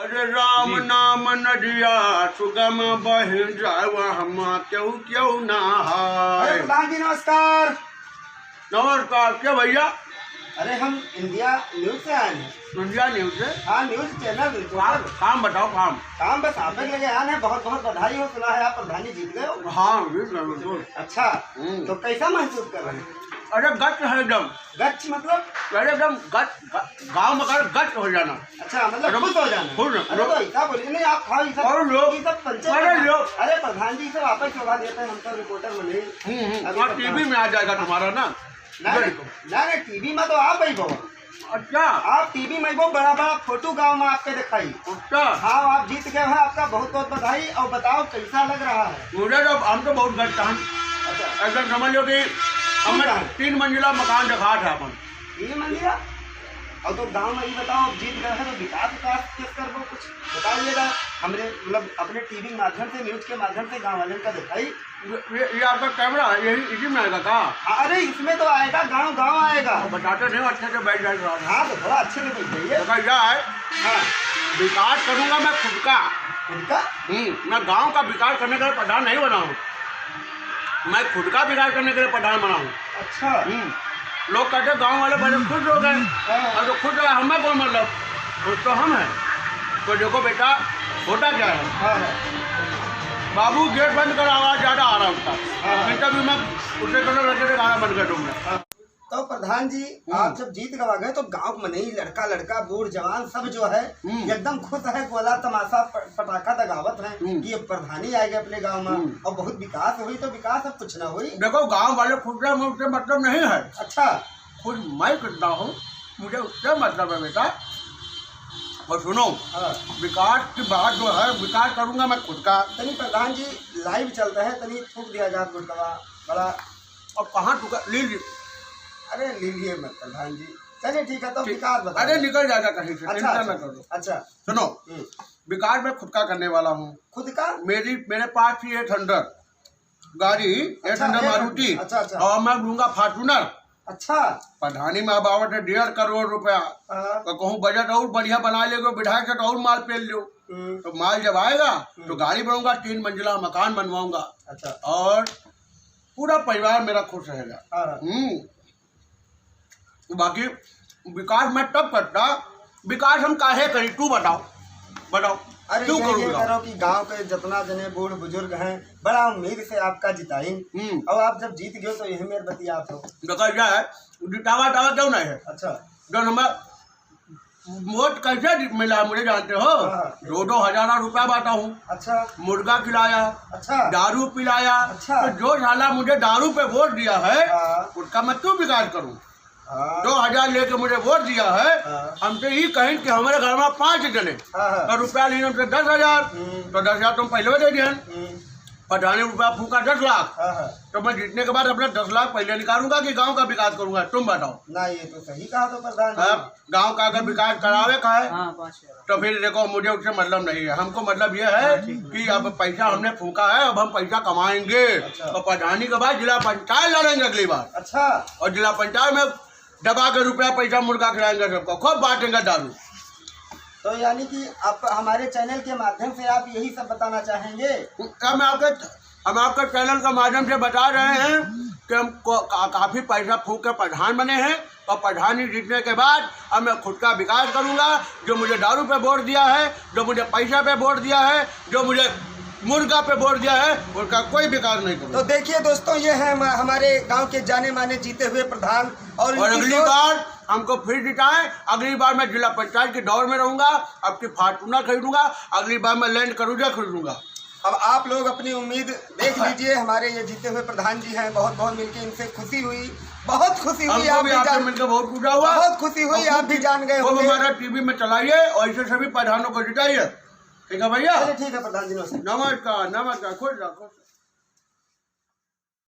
अरे राम नाम नदिया सुगम बह जावा हम क्यों क्यों ना अरे है। प्रधान जी नमस्कार। नमस्कार, क्या भैया? अरे हम इंडिया न्यूज से आए हैं। इंडिया न्यूज से? हाँ, न्यूज चैनल। काम बताओ। काम बस आप लगे आए हैं। बहुत बहुत बधाई हो, सुना है आप प्रधान जी जीत गए हो। हाँ बिल्कुल। अच्छा, तो कैसा महसूस कर रहे हैं? अरे गच है एकदम। गच मतलब? अरे एकदम गच, गाँव में गच हो जाना। अच्छा, मतलब खुश हो जाना। खुश। अरे तो ऐसा बोलिए नहीं, आप खाओ ये सब। और लोग ये सब पंचायत। अरे लोग अरे प्रधान जी से वापस शोभा देते हैं, हम तो रिपोर्टर बने। और टीवी में आ जाएगा तुम्हारा ना। नहीं टीवी में तो आप ही बहु। अच्छा, आप टीवी में वो बड़ा बड़ा फोटो गाँव में आपके दिखाई। अच्छा। हाँ, आप जीत गए हैं, आपका बहुत बहुत बधाई। और बताओ कैसा लग रहा है? मुझे तो हम तो बहुत गच था। अच्छा, एकदम समझ लो कि हमें 3 मंजिला मकान दिखा था अपन। 3 मंजिला? और तो गांव में ये बताओ, आप जीत गए हैं तो विकास किस कर वो कुछ बताइएगा हमने, मतलब अपने टीवी माध्यम से, न्यूज के माध्यम से गांव वाले का दिखाई। ये आपका कैमरा यही इसी में आएगा का? अरे इसमें तो आएगा, गांव गांव आएगा। बताते नहीं अच्छे से बैठ जाएगा। हाँ, तो थोड़ा अच्छे से बताइए। क्या है? हाँ, विकास करूंगा मैं खुद का। उनका? मैं गांव का विकास करने के लिए प्रधान नहीं बना हूँ, मैं खुद का विकास करने के लिए प्रधान बना हूँ। अच्छा। लोग कहते गांव वाले बड़े खुश हो गए। और तो खुश रहा हमें कौन, मतलब खुश तो हम हैं। तो देखो बेटा, होता क्या है, बाबू गेट बंद कर, आवाज ज्यादा आ रहा उसका। तभी मैं उसे कहने लगे गाना बंद कर दूंगा। तो प्रधान जी, आप जब जीत गवा गए तो गांव में नहीं, लड़का लड़का बूढ़ जवान सब जो है एकदम खुश है, गोला तमाशा पटाखा दगावत है कि अब प्रधानी आएगा अपने गांव में और बहुत विकास हुई। तो विकास अब कुछ ना हुई। देखो गांव वाले खुश रहे, मुझसे मतलब नहीं है। अच्छा, खुद मैं करता हूँ, मुझे उससे मतलब है बेटा। और सुनो, विकास की बात जो है, विकास करूंगा मैं खुद का। तनी प्रधान जी लाइव चलता है, तनी थूक दिया जाए गुटकवा बड़ा। और कहाँ टूका लीजिए? अरे लीजिए मत प्रधान जी। चलिए ठीक है, तो विकास बता। अरे निकल जाएगा कहीं से, चिंता न करो। अच्छा सुनो, विकास मैं खुद का करने वाला हूँ। खुद का? मेरे पास ही 800 गाड़ी, 800 मारुति। अच्छा अच्छा। और मैं लूंगा फॉर्चूनर। अच्छा। प्रधानी में बावट है 1.5 करोड़ रुपया। तो कहूँ बजट और बढ़िया बना लेगा, विधायक से और माल पेल लो। तो माल जब आएगा तो गाड़ी बनवाऊंगा, 3 मंजिला मकान बनवाऊंगा। अच्छा। और पूरा परिवार मेरा खुश रहेगा। बाकी विकास मैं तब करता, विकास हम काहे करी, तू बताओ। अरे क्यों करो कि गांव के जितना जने बूढ़ बुजुर्ग हैं, बड़ा उम्मीद से आपका जिताई। और आप जब जीत गए तो यही मेरे बतिया आप हो। देखा क्या है, जितावा क्यों नहीं है। अच्छा। जो हमें वोट कैसे मिला मुझे जानते हो? 2-2 हजार रुपया बांटा हूँ। अच्छा। मुर्गा खिलाया। अच्छा। दारू पिलाया। अच्छा। तो जो साला मुझे दारू पे वोट दिया है उसका मैं क्यों विकास करूँ? 2000 लेके मुझे वोट दिया है। हमसे ये कहें कि हमारे घर में 5 जने तो रुपया लेने हमसे 10,000। तो 10,000 तुम पहले दे दिए। प्रधानी रुपया फूका 10 लाख। तो मैं जीतने के बाद अपना 10 लाख पहले निकालूंगा कि गांव का विकास करूंगा? तुम बताओ ना। ये तो सही कहा। तो प्रधान गांव का अगर विकास करावे का है तो फिर देखो, मुझे उससे मतलब नहीं है। हमको मतलब ये है कि अब पैसा हमने फूका है, अब हम पैसा कमाएंगे। और प्रधानी के बाद जिला पंचायत लड़ेंगे अगली बार। अच्छा। और जिला पंचायत में दबा के रुपया पैसा मुर्गा खिलाएंगे सबको, खूब बांटेंगे दारू। तो यानी कि आप हमारे चैनल के माध्यम से आप यही सब बताना चाहेंगे? हम आपके चैनल के माध्यम से बता रहे हैं कि हम काफी पैसा फूक के प्रधान बने हैं। और प्रधानी जीतने के बाद अब मैं खुद का विकास करूंगा। जो मुझे दारू पे वोट दिया है, जो मुझे पैसा पे वोट दिया है, जो मुझे मुर्गा पे वोट दिया है, उनका कोई विकास नहीं करूंगा। तो देखिए दोस्तों, ये है हमारे गांव के जाने माने जीते हुए प्रधान। और अगली बार हमको फिर जिताएं। अगली बार मैं जिला पंचायत की दौड़ में रहूंगा, आपकी फॉर्चूनर खरीदूंगा, अगली बार मैं लैंड क्रूजर खरीदूंगा। अब आप लोग अपनी उम्मीद देख लीजिए। हमारे ये जीते हुए प्रधान जी हैं, बहुत बहुत मिलके इनसे खुशी हुई, बहुत खुशी हुई। आप भी मिलकर बहुत खुश हुआ, बहुत खुशी हुई। आप भी जान गए होंगे। हमारा टीवी में चलाइए और ऐसे सभी प्रधानों को जिताइए। ठीक है भैया? ठीक है प्रधान जी, नमस्कार। खुश रहो।